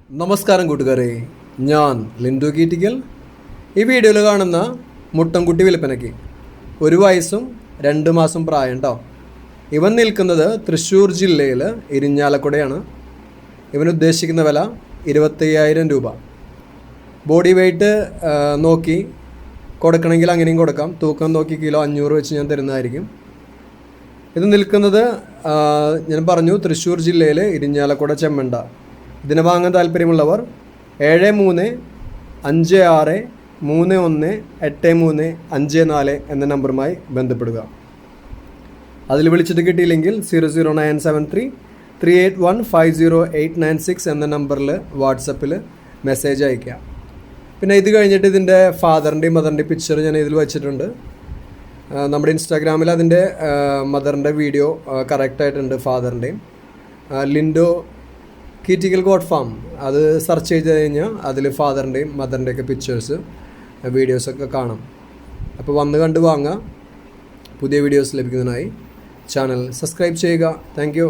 നമസ്കാരം കൂട്ടുകാരെ, ഞാൻ ലിൻഡു കീറ്റിക്കൽ. ഈ വീഡിയോയിൽ കാണുന്ന മുട്ടൻകുട്ടി വിൽപ്പനയ്ക്ക് 1 വയസ്സും 2 മാസം പ്രായം കേട്ടോ. ഇവൻ നിൽക്കുന്നത് തൃശ്ശൂർ ജില്ലയിൽ ഇരിഞ്ഞാലക്കുടയാണ്. ഇവൻ ഉദ്ദേശിക്കുന്ന വില 25,000 രൂപ. ബോഡി വെയ്റ്റ് നോക്കി കൊടുക്കണമെങ്കിൽ അങ്ങനെയും കൊടുക്കാം. തൂക്കം നോക്കി കിലോ 500 വെച്ച് ഞാൻ തരുന്നതായിരിക്കും. ഇത് നിൽക്കുന്നത് ഞാൻ പറഞ്ഞു തൃശ്ശൂർ ജില്ലയിൽ ഇരിഞ്ഞാലക്കുട ചെമ്മണ്ട. ഇതിനെ വാങ്ങാൻ താല്പര്യമുള്ളവർ 7356318354 എന്ന നമ്പറുമായി ബന്ധപ്പെടുക. അതിൽ വിളിച്ചിട്ട് കിട്ടിയില്ലെങ്കിൽ 0097338150896 എന്ന നമ്പറിൽ വാട്സപ്പിൽ മെസ്സേജ് അയയ്ക്കുക. പിന്നെ ഇത് കഴിഞ്ഞിട്ട് ഇതിൻ്റെ ഫാദറിൻ്റെയും മദറിൻ്റെയും പിക്ചർ ഞാൻ ഇതിൽ വെച്ചിട്ടുണ്ട്. നമ്മുടെ ഇൻസ്റ്റാഗ്രാമിൽ അതിൻ്റെ മദറിൻ്റെ വീഡിയോ കറക്റ്റായിട്ടുണ്ട്. ഫാദറിൻ്റെയും ലിൻഡോ കീറ്റിക്കൽ ഗോഡ് ഫാം അത് സെർച്ച് ചെയ്ത് കഴിഞ്ഞാൽ അതിൽ ഫാദറിൻ്റെയും മദറിൻ്റെയൊക്കെ പിക്ചേഴ്സ് വീഡിയോസൊക്കെ കാണാം. അപ്പോൾ വന്ന് കണ്ട് വാങ്ങുക. പുതിയ വീഡിയോസ് ലഭിക്കുന്നതിനായി ചാനൽ സബ്സ്ക്രൈബ് ചെയ്യുക. Thank you.